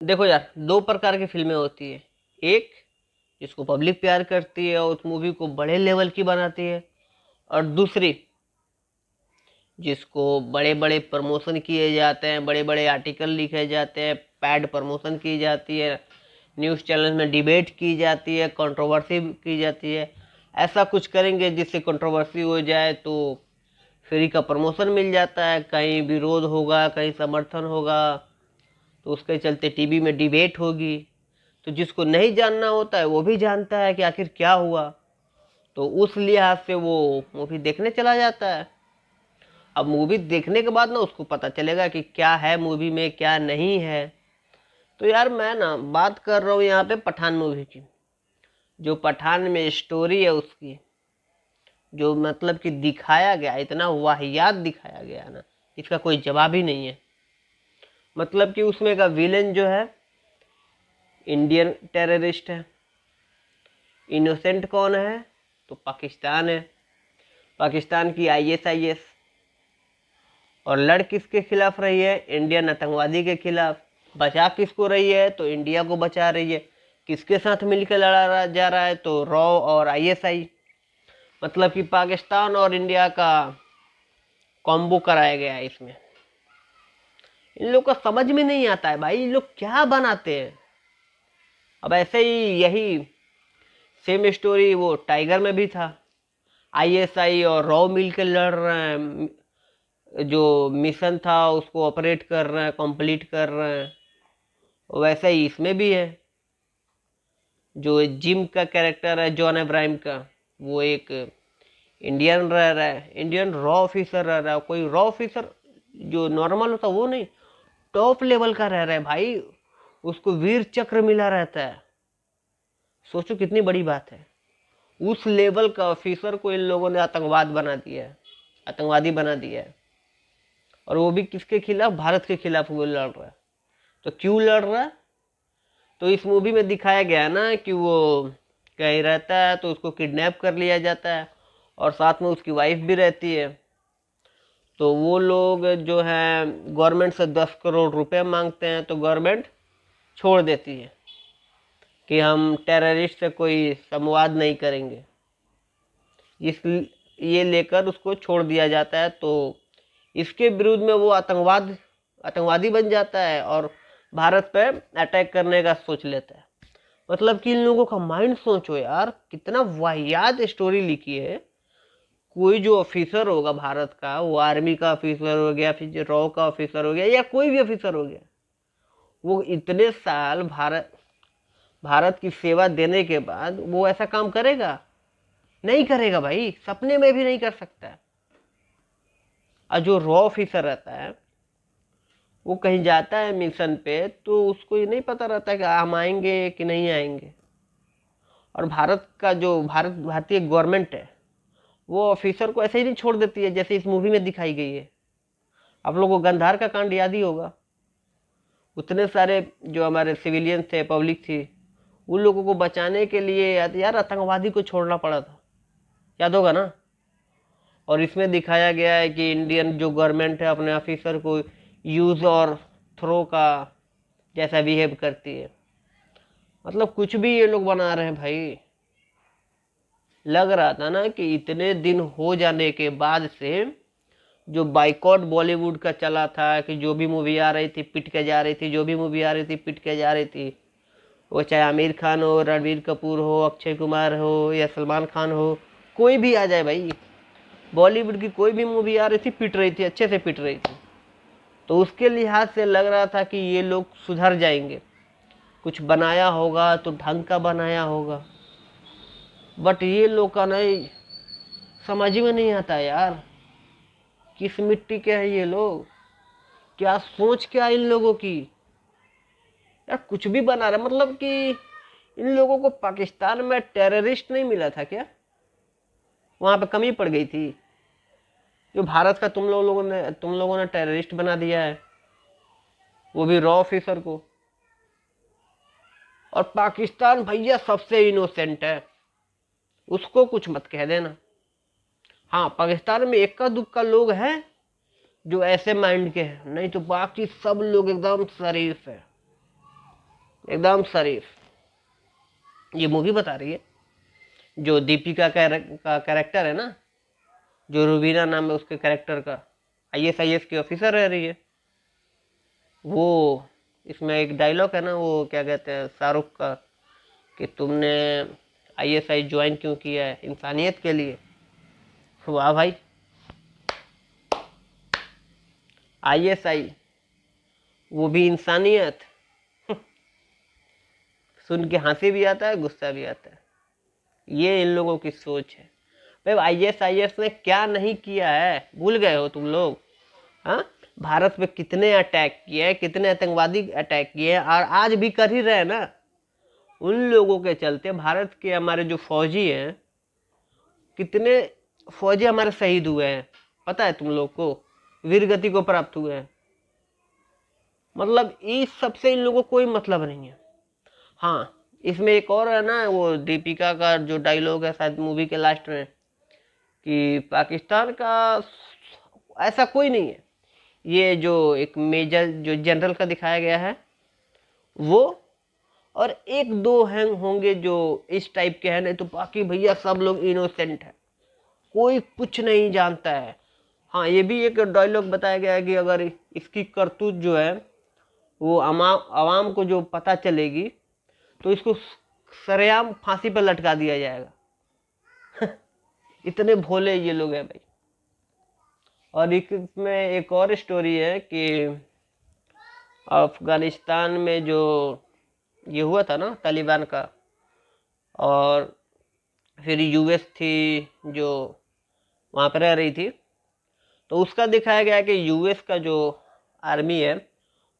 देखो यार, दो प्रकार की फिल्में होती है। एक जिसको पब्लिक प्यार करती है और उस मूवी को बड़े लेवल की बनाती है, और दूसरी जिसको बड़े बड़े प्रमोशन किए जाते हैं, बड़े बड़े आर्टिकल लिखे जाते हैं, पैड प्रमोशन की जाती है, न्यूज़ चैनल में डिबेट की जाती है, कंट्रोवर्सी की जाती है। ऐसा कुछ करेंगे जिससे कंट्रोवर्सी हो जाए तो फ्री का प्रमोशन मिल जाता है, कहीं विरोध होगा कहीं समर्थन होगा तो उसके चलते टीवी में डिबेट होगी। तो जिसको नहीं जानना होता है वो भी जानता है कि आखिर क्या हुआ, तो उस लिहाज से वो मूवी देखने चला जाता है। अब मूवी देखने के बाद ना उसको पता चलेगा कि क्या है मूवी में क्या नहीं है। तो यार मैं ना बात कर रहा हूँ यहाँ पे पठान मूवी की। जो पठान में स्टोरी है उसकी, जो मतलब कि दिखाया गया, इतना वाहियात दिखाया गया ना, इसका कोई जवाब ही नहीं है। मतलब कि उसमें का विलेन जो है इंडियन टेररिस्ट है। इनोसेंट कौन है? तो पाकिस्तान है, पाकिस्तान की आईएसआईएस। और लड़ किसके खिलाफ रही है? इंडियन आतंकवादी के खिलाफ। बचा किसको रही है? तो इंडिया को बचा रही है। किसके साथ मिलकर लड़ा जा रहा है? तो रॉ और आईएसआई। मतलब कि पाकिस्तान और इंडिया का कॉम्बो कराया गया है इसमें। इन लोग का समझ में नहीं आता है भाई, इन लोग क्या बनाते हैं। अब ऐसे ही यही सेम स्टोरी वो टाइगर में भी था। आईएसआई और रॉ मिलकर लड़ रहे हैं, जो मिशन था उसको ऑपरेट कर रहे हैं, कंप्लीट कर रहे हैं। वैसे ही इसमें भी है। जो जिम का कैरेक्टर है जॉन अब्राहम का, वो एक इंडियन रह रहा है, इंडियन रॉ ऑफिसर रह रहा है। कोई रॉ ऑफिसर जो नॉर्मल होता वो नहीं, टॉप लेवल का रह रहा है भाई। उसको वीर चक्र मिला रहता है। सोचो कितनी बड़ी बात है। उस लेवल का ऑफिसर को इन लोगों ने आतंकवाद बना दिया है, आतंकवादी बना दिया है। और वो भी किसके खिलाफ? भारत के खिलाफ वो लड़ रहा है। तो क्यों लड़ रहा है? तो इस मूवी में दिखाया गया है ना कि वो कहीं रहता है तो उसको किडनैप कर लिया जाता है, और साथ में उसकी वाइफ भी रहती है। तो वो लोग जो हैं गवर्नमेंट से 10 करोड़ रुपए मांगते हैं, तो गवर्नमेंट छोड़ देती है कि हम टेररिस्ट से कोई संवाद नहीं करेंगे। इस ये लेकर उसको छोड़ दिया जाता है। तो इसके विरुद्ध में वो आतंकवादी बन जाता है और भारत पे अटैक करने का सोच लेता है। मतलब कि इन लोगों का माइंड सोचो यार, कितना वाहियात स्टोरी लिखी है। कोई जो ऑफिसर होगा भारत का, वो आर्मी का ऑफिसर हो गया, फिर रॉ का ऑफिसर हो गया, या कोई भी ऑफिसर हो गया, वो इतने साल भारत भारत की सेवा देने के बाद वो ऐसा काम करेगा? नहीं करेगा भाई, सपने में भी नहीं कर सकता है। और जो रॉ ऑफिसर रहता है वो कहीं जाता है मिशन पे, तो उसको ये नहीं पता रहता है कि हम आएंगे कि नहीं आएंगे। और भारत का जो भारतीय गवर्नमेंट है, वो ऑफिसर को ऐसे ही नहीं छोड़ देती है जैसे इस मूवी में दिखाई गई है। आप लोगों को गंधार का कांड याद ही होगा। उतने सारे जो हमारे सिविलियन थे, पब्लिक थी, उन लोगों को बचाने के लिए यार आतंकवादी को छोड़ना पड़ा था। याद होगा ना। और इसमें दिखाया गया है कि इंडियन जो गवर्नमेंट है अपने ऑफिसर को यूज और थ्रो का जैसा बिहेव करती है। मतलब कुछ भी ये लोग बना रहे हैं भाई। लग रहा था ना कि इतने दिन हो जाने के बाद से जो बाइकॉट बॉलीवुड का चला था, कि जो भी मूवी आ रही थी पिट के जा रही थी, जो भी मूवी आ रही थी पिट के जा रही थी। वो चाहे आमिर खान हो, रणबीर कपूर हो, अक्षय कुमार हो, या सलमान खान हो, कोई भी आ जाए भाई, बॉलीवुड की कोई भी मूवी आ रही थी पिट रही थी, अच्छे से पिट रही थी। तो उसके लिहाज से लग रहा था कि ये लोग सुधर जाएंगे, कुछ बनाया होगा तो ढंग का बनाया होगा। बट ये लोग का नहीं, समझ में नहीं आता यार, किस मिट्टी के हैं ये लोग, क्या सोच क्या इन लोगों की। यार कुछ भी बना रहे, मतलब कि इन लोगों को पाकिस्तान में टेररिस्ट नहीं मिला था क्या? वहां पे कमी पड़ गई थी? जो भारत का तुम लोगों ने टेररिस्ट बना दिया है, वो भी रॉ ऑफिसर को। और पाकिस्तान भैया सबसे इनोसेंट है, उसको कुछ मत कह देना। हाँ, पाकिस्तान में इक्का दुक्का लोग हैं जो ऐसे माइंड के हैं, नहीं तो बाकी सब लोग एकदम शरीफ है। एकदम शरीफ। ये मूवी बता रही है जो दीपिका का कैरेक्टर है ना, जो रुबीना नाम है उसके कैरेक्टर का, IAS की ऑफिसर रह रही है। वो इसमें एक डायलॉग है ना, वो क्या कहते हैं शाहरुख का, कि तुमने ISI ज्वाइन क्यों किया है, इंसानियत के लिए। वाह भाई, ISI वो भी इंसानियत। सुन के हंसी भी आता है, गुस्सा भी आता है। ये इन लोगों की सोच है। भाई IS ने क्या नहीं किया है, भूल गए हो तुम लोग? हाँ, भारत पे कितने अटैक किए हैं, कितने आतंकवादी अटैक किए हैं, और आज भी कर ही रहे हैं ना। उन लोगों के चलते भारत के हमारे जो फौजी हैं, कितने फौजी हमारे शहीद हुए हैं, पता है तुम लोग को? वीर गति को प्राप्त हुए हैं। मतलब इस सबसे इन लोगों को कोई मतलब नहीं है। हाँ, इसमें एक और है ना, वो दीपिका का जो डायलॉग है शायद मूवी के लास्ट में, कि पाकिस्तान का ऐसा कोई नहीं है। ये जो एक मेजर जो जनरल का दिखाया गया है वो, और एक दो हैं होंगे जो इस टाइप के हैं, नहीं तो बाकी भैया सब लोग इनोसेंट है, कोई कुछ नहीं जानता है। हाँ, ये भी एक डायलॉग बताया गया है कि अगर इसकी करतूत जो है वो आवाम को जो पता चलेगी तो इसको सरेआम फांसी पर लटका दिया जाएगा। इतने भोले ये लोग हैं भाई। और इसमें एक और स्टोरी है कि अफगानिस्तान में जो ये हुआ था ना तालिबान का, और फिर US थी जो वहाँ पर रह रही थी, तो उसका दिखाया गया कि US का जो आर्मी है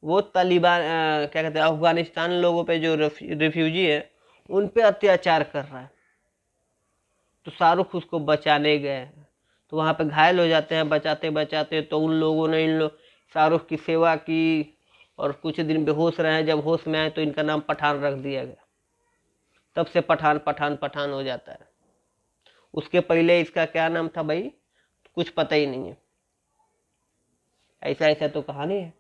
वो तालिबान क्या कहते हैं अफगानिस्तान लोगों पे जो रिफ्यूजी है उन पे अत्याचार कर रहा है। तो शाहरुख उसको बचाने गए, तो वहाँ पे घायल हो जाते हैं, बचाते बचाते तो उन लोगों ने शाहरुख की सेवा की, और कुछ दिन बेहोश रहे। जब होश में आए तो इनका नाम पठान रख दिया गया। तब से पठान पठान पठान हो जाता है। उसके पहले इसका क्या नाम था भाई, कुछ पता ही नहीं है। ऐसा ऐसा तो कहानी है।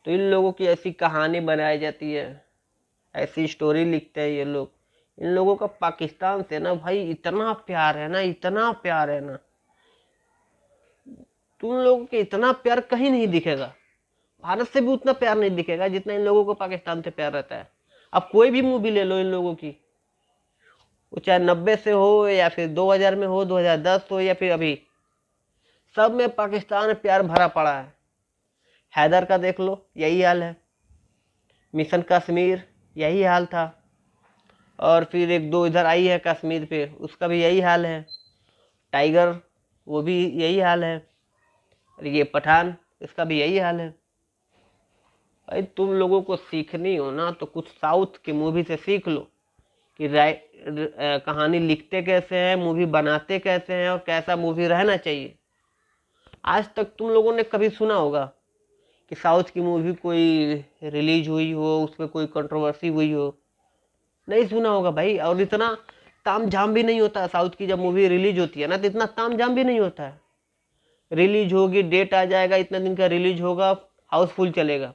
तो इन लोगों की ऐसी कहानी बनाई जाती है, ऐसी स्टोरी लिखते हैं ये लोग। इन लोगों का पाकिस्तान से ना भाई इतना प्यार है ना, इतना प्यार है ना, तुम लोगों के इतना प्यार कहीं नहीं दिखेगा। भारत से भी उतना प्यार नहीं दिखेगा जितना इन लोगों को पाकिस्तान से प्यार रहता है। अब कोई भी मूवी ले लो इन लोगों की, वो चाहे 90 से हो या फिर 2000 में हो, 2010 हो या फिर अभी, सब में पाकिस्तान प्यार भरा पड़ा है। हैदर का देख लो, यही हाल है। मिशन कश्मीर यही हाल था। और फिर एक दो इधर आई है कश्मीर पे, उसका भी यही हाल है। टाइगर, वो भी यही हाल है। और ये पठान, इसका भी यही हाल है। भाई तुम लोगों को सीखनी हो ना तो कुछ साउथ की मूवी से सीख लो कि कहानी लिखते कैसे हैं, मूवी बनाते कैसे हैं, और कैसा मूवी रहना चाहिए। आज तक तुम लोगों ने कभी सुना होगा कि साउथ की मूवी कोई रिलीज हुई हो, उस पर कोई कंट्रोवर्सी हुई हो? नहीं सुना होगा भाई। और इतना ताम झाम भी नहीं होता साउथ की, जब मूवी रिलीज होती है ना तो इतना ताम झाम भी नहीं होता है। रिलीज होगी, डेट आ जाएगा, इतना दिन का रिलीज होगा, हाउसफुल चलेगा,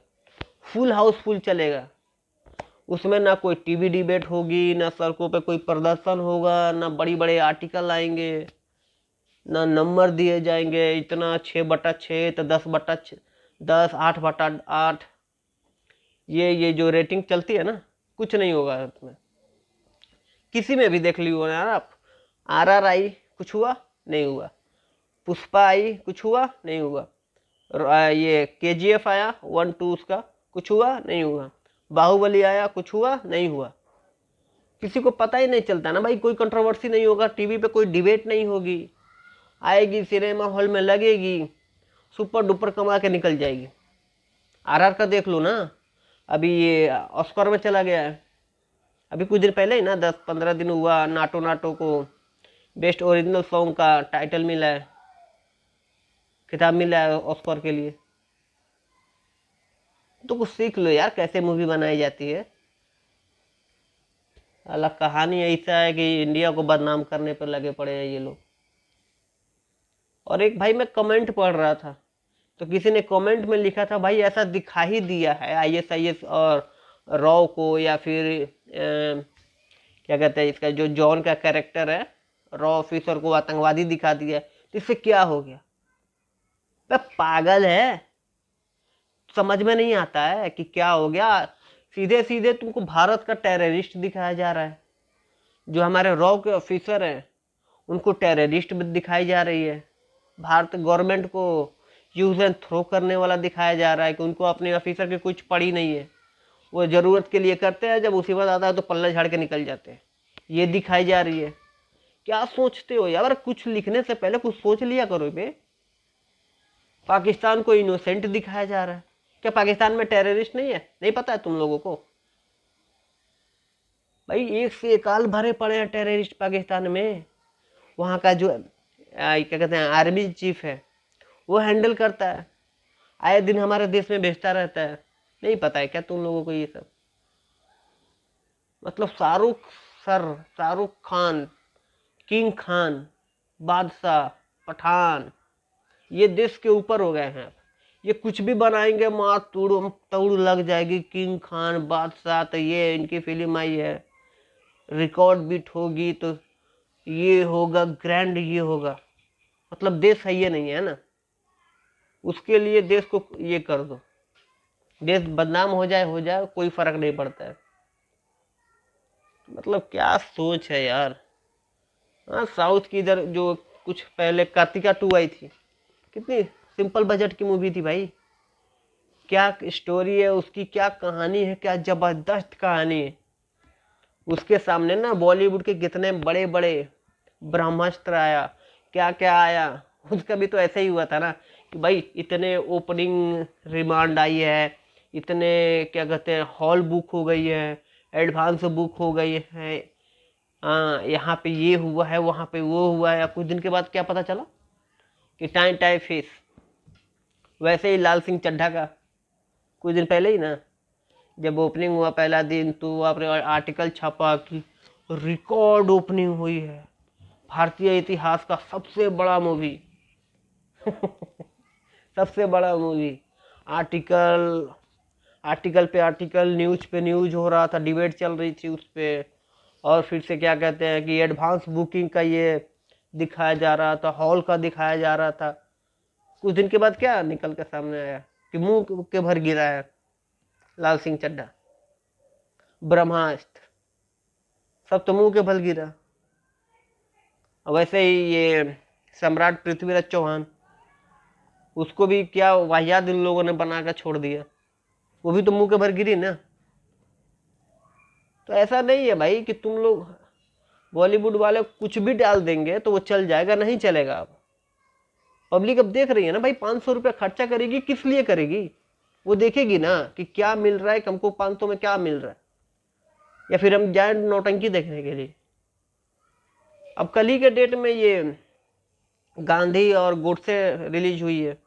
फुल हाउसफुल चलेगा। उसमें ना कोई टीवी डिबेट होगी, ना सड़कों पे कोई प्रदर्शन होगा, ना बड़ी बड़े आर्टिकल आएंगे, ना नंबर दिए जाएंगे इतना 6/6 तो 10/6, 10, 8/8, ये जो रेटिंग चलती है ना, कुछ नहीं होगा उसमें। किसी में भी देख लियो यार आप, RRI कुछ हुआ नहीं हुआ, पुष्पा आई कुछ हुआ नहीं हुआ, ये KGF आया 1, 2 उसका कुछ हुआ नहीं हुआ, बाहुबली आया कुछ हुआ नहीं हुआ। किसी को पता ही नहीं चलता ना भाई, कोई कंट्रोवर्सी नहीं होगा, टीवी पे कोई डिबेट नहीं होगी, आएगी सिनेमा हॉल में लगेगी, सुपर डुपर कमा के निकल जाएगी। RR का देख लो ना, अभी ये ऑस्कर में चला गया है। अभी कुछ दिन पहले ही ना, 10-15 दिन हुआ, नाटो नाटो को बेस्ट ओरिजिनल सॉन्ग का टाइटल मिला है, खिताब मिला है ऑस्कर के लिए। तो कुछ सीख लो यार कैसे मूवी बनाई जाती है। अलग कहानी ऐसा है कि इंडिया को बदनाम करने पर लगे पड़े हैं ये लोग। और एक भाई मैं कमेंट पढ़ रहा था, तो किसी ने कमेंट में लिखा था भाई ऐसा दिखा ही दिया है ISIS और रॉ को या फिर क्या कहते हैं इसका जो जॉन का कैरेक्टर है रॉ ऑफिसर को आतंकवादी दिखा दिया, तो इससे क्या हो गया? तो पागल है, समझ में नहीं आता है कि क्या हो गया। सीधे सीधे तुमको भारत का टेररिस्ट दिखाया जा रहा है, जो हमारे रॉ के ऑफिसर हैं उनको टेररिस्ट दिखाई जा रही है, भारत गवर्नमेंट को यूज एंड थ्रो करने वाला दिखाया जा रहा है कि उनको अपने ऑफिसर की कुछ पड़ी नहीं है, वो ज़रूरत के लिए करते हैं, जब मुसीबत आता है तो पल्ला झाड़ के निकल जाते हैं, ये दिखाई जा रही है। क्या सोचते हो यार? कुछ लिखने से पहले कुछ सोच लिया करो बे। पाकिस्तान को इनोसेंट दिखाया जा रहा है, क्या पाकिस्तान में टेररिस्ट नहीं है? नहीं पता है तुम लोगों को? भाई एक से एक आल भरे पड़े हैं टेररिस्ट पाकिस्तान में। वहाँ का जो क्या कहते हैं आर्मी चीफ है वो हैंडल करता है, आए दिन हमारे देश में भेजता रहता है। नहीं पता है क्या तुम लोगों को ये सब? मतलब शाहरुख खान, किंग खान, बादशाह, पठान, ये देश के ऊपर हो गए हैं। ये कुछ भी बनाएंगे मार तोड़ तोड़ लग जाएगी। किंग खान, बादशाह, तो ये इनकी फिल्म आई है, रिकॉर्ड बीट होगी तो ये होगा ग्रैंड, ये होगा। मतलब देश है ये नहीं है ना, उसके लिए देश को ये कर दो, देश बदनाम हो जाए कोई फर्क नहीं पड़ता है। मतलब क्या सोच है यार। हाँ, साउथ की इधर जो कुछ पहले कार्तिका 2 आई थी, कितनी सिंपल बजट की मूवी थी भाई। क्या स्टोरी है उसकी, क्या कहानी है, क्या जबरदस्त कहानी है। उसके सामने ना बॉलीवुड के कितने बड़े बड़े ब्रह्मास्त्र आया, क्या क्या आया। उसका भी तो ऐसा ही हुआ था ना कि भाई इतने ओपनिंग रिमांड आई है, इतने क्या कहते हैं हॉल बुक हो गई है, एडवांस बुक हो गई है, हाँ यहाँ पे ये हुआ है, वहाँ पे वो हुआ है। कुछ दिन के बाद क्या पता चला कि टाइम टाइम फेस। वैसे ही लाल सिंह चड्ढा का कुछ दिन पहले ही ना जब ओपनिंग हुआ पहला दिन, तो वहाँ पर आर्टिकल छपा कि रिकॉर्ड ओपनिंग हुई है, भारतीय इतिहास का सबसे बड़ा मूवी सबसे बड़ा मूवी। आर्टिकल आर्टिकल पे आर्टिकल, न्यूज पे न्यूज हो रहा था, डिबेट चल रही थी उस पे। और फिर से क्या कहते हैं कि एडवांस बुकिंग का ये दिखाया जा रहा था, हॉल का दिखाया जा रहा था। कुछ दिन के बाद क्या निकल के सामने आया कि मुंह के भर गिरा है लाल सिंह चड्ढा, ब्रह्मास्त्र, सब तो मुंह के भर गिरा। वैसे ही ये सम्राट पृथ्वीराज चौहान, उसको भी क्या वाहियात इन लोगों ने बना कर छोड़ दिया, वो भी तो मुंह के भर गिरी ना। तो ऐसा नहीं है भाई कि तुम लोग बॉलीवुड वाले कुछ भी डाल देंगे तो वो चल जाएगा, नहीं चलेगा। अब पब्लिक अब देख रही है ना भाई, 500 रुपया खर्चा करेगी, किस लिए करेगी? वो देखेगी ना कि क्या मिल रहा है, हमको 500 में क्या मिल रहा है, या फिर हम जाए नौटंकी देखने के लिए। अब कल ही के डेट में ये गांधी और गोडसे रिलीज हुई है।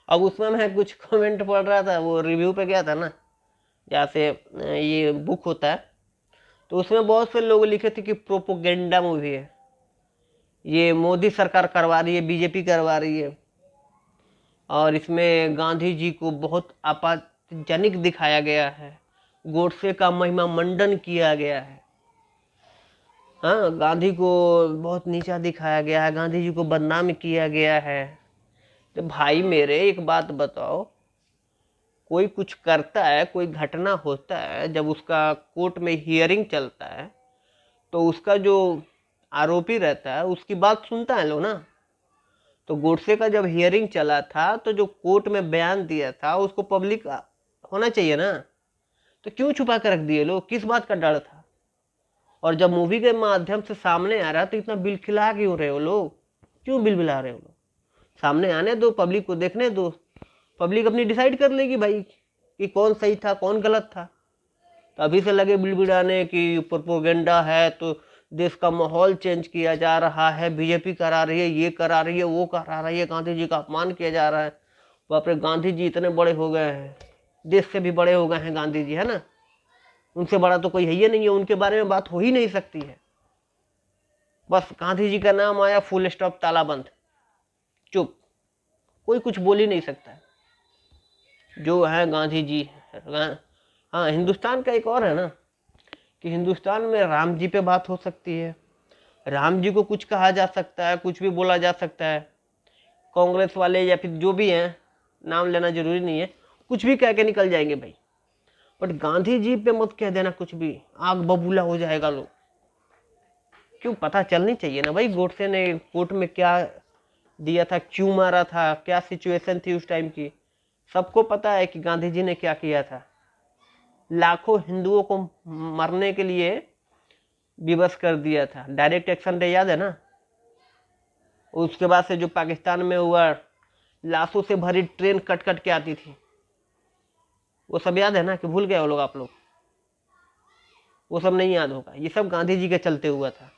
अब उसमें मैं कुछ कमेंट पढ़ रहा था, वो रिव्यू पे गया था ना जहाँ से ये बुक होता है, तो उसमें बहुत से लोग लिखे थे कि प्रोपोगेंडा मूवी है, ये मोदी सरकार करवा रही है, बीजेपी करवा रही है, और इसमें गांधी जी को बहुत आपत्तिजनक दिखाया गया है, गोडसे का महिमा मंडन किया गया है, हाँ गांधी को बहुत नीचा दिखाया गया है, गांधी जी को बदनाम किया गया है। तो भाई मेरे एक बात बताओ, कोई कुछ करता है, कोई घटना होता है, जब उसका कोर्ट में हियरिंग चलता है तो उसका जो आरोपी रहता है उसकी बात सुनता है लोग ना। तो गोडसे का जब हियरिंग चला था तो जो कोर्ट में बयान दिया था उसको पब्लिक होना चाहिए ना, तो क्यों छुपा कर रख दिए लोग, किस बात का डर था? और जब मूवी के माध्यम से सामने आ रहा तो इतना बिलखिला क्यों रहे हो लोग, क्यों बिलबिला रहे हो लोग? सामने आने दो, पब्लिक को देखने दो, पब्लिक अपनी डिसाइड कर लेगी भाई कि कौन सही था कौन गलत था। तो अभी से लगे बिड़बिड़ाने कि प्रोपोगेंडा है, तो देश का माहौल चेंज किया जा रहा है, बीजेपी करा रही है, ये करा रही है, वो करा रही है, गांधी जी का अपमान किया जा रहा है। बाप रे, गांधी जी इतने बड़े हो गए हैं, देश से भी बड़े हो गए हैं गांधी जी, है ना, उनसे बड़ा तो कोई है ही नहीं है, उनके बारे में बात हो ही नहीं सकती है। बस गांधी जी का नाम आया, फुल स्टॉप, ताला बंद, चुप, कोई कुछ बोल ही नहीं सकता है। जो है गांधी जी, हाँ, हिंदुस्तान का एक और है ना कि हिंदुस्तान में राम जी पे बात हो सकती है, राम जी को कुछ कहा जा सकता है, कुछ भी बोला जा सकता है। कांग्रेस वाले या फिर जो भी हैं, नाम लेना जरूरी नहीं है, कुछ भी कह के निकल जाएंगे भाई। बट गांधी जी पे मत कह देना कुछ भी, आग बबूला हो जाएगा लोग। क्यों, पता चलनी चाहिए ना भाई गोडसे ने कोर्ट में क्या दिया था, क्यों मारा था, क्या सिचुएशन थी उस टाइम की। सबको पता है कि गांधी जी ने क्या किया था। लाखों हिंदुओं को मरने के लिए विवश कर दिया था। डायरेक्ट एक्शन डे याद है ना? उसके बाद से जो पाकिस्तान में हुआ, लाशों से भरी ट्रेन कट कट के आती थी, वो सब याद है ना? कि भूल गए वो लोग, आप लोग? वो सब नहीं याद होगा। ये सब गांधी जी के चलते हुआ था।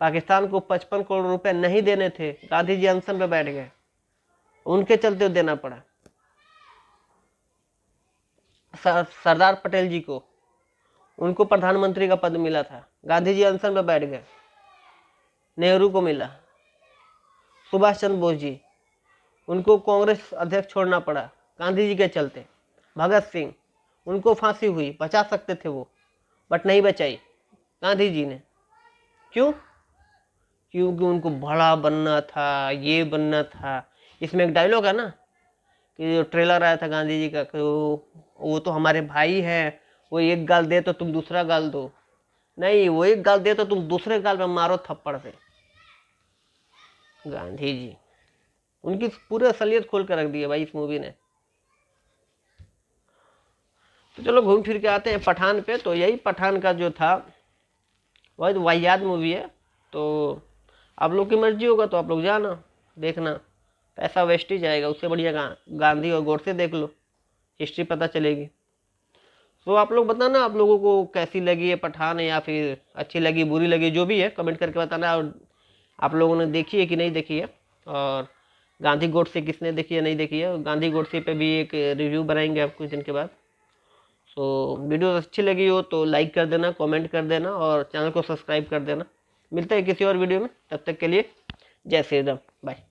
पाकिस्तान को 55 करोड़ रुपए नहीं देने थे, गांधी जी अनशन पे बैठ गए, उनके चलते देना पड़ा। सरदार पटेल जी को, उनको प्रधानमंत्री का पद मिला था, गांधी जी अनशन पे बैठ गए। नेहरू को मिला। सुभाष चंद्र बोस जी, उनको कांग्रेस अध्यक्ष छोड़ना पड़ा गांधी जी के चलते। भगत सिंह, उनको फांसी हुई, बचा सकते थे वो, बट नहीं बचाई गांधी जी ने। क्यों? क्योंकि उनको बड़ा बनना था, ये बनना था। इसमें एक डायलॉग है ना कि जो ट्रेलर आया था गांधी जी का, कि वो तो हमारे भाई हैं, वो एक गाल दे तो तुम दूसरा गाल दो। नहीं, वो एक गाल दे तो तुम दूसरे गाल में मारो थप्पड़ से। गांधी जी, उनकी पूरे असलियत खोल कर रख दी है भाई इस मूवी ने। तो चलो घूम फिर के आते हैं पठान पे। तो यही पठान का जो था वही तो वाहियात मूवी है। तो आप लोग की मर्जी होगा तो आप लोग जाना देखना, पैसा वेस्ट ही जाएगा। उससे बढ़िया गांधी और गोडसे देख लो, हिस्ट्री पता चलेगी। तो आप लोग बताना आप लोगों को कैसी लगी है पठान, या फिर अच्छी लगी बुरी लगी, जो भी है कमेंट करके बताना। और आप लोगों ने देखी है कि नहीं देखी है, और गांधी गोडसे किसने देखी है नहीं देखी है। गांधी गोडसे पे भी एक रिव्यू बनाएंगे आप कुछ दिन के बाद। तो वीडियो अच्छी लगी हो तो लाइक कर देना, कमेंट कर देना, और चैनल को सब्सक्राइब कर देना। मिलते हैं किसी और वीडियो में, तब तक के लिए जय श्री राम, बाय।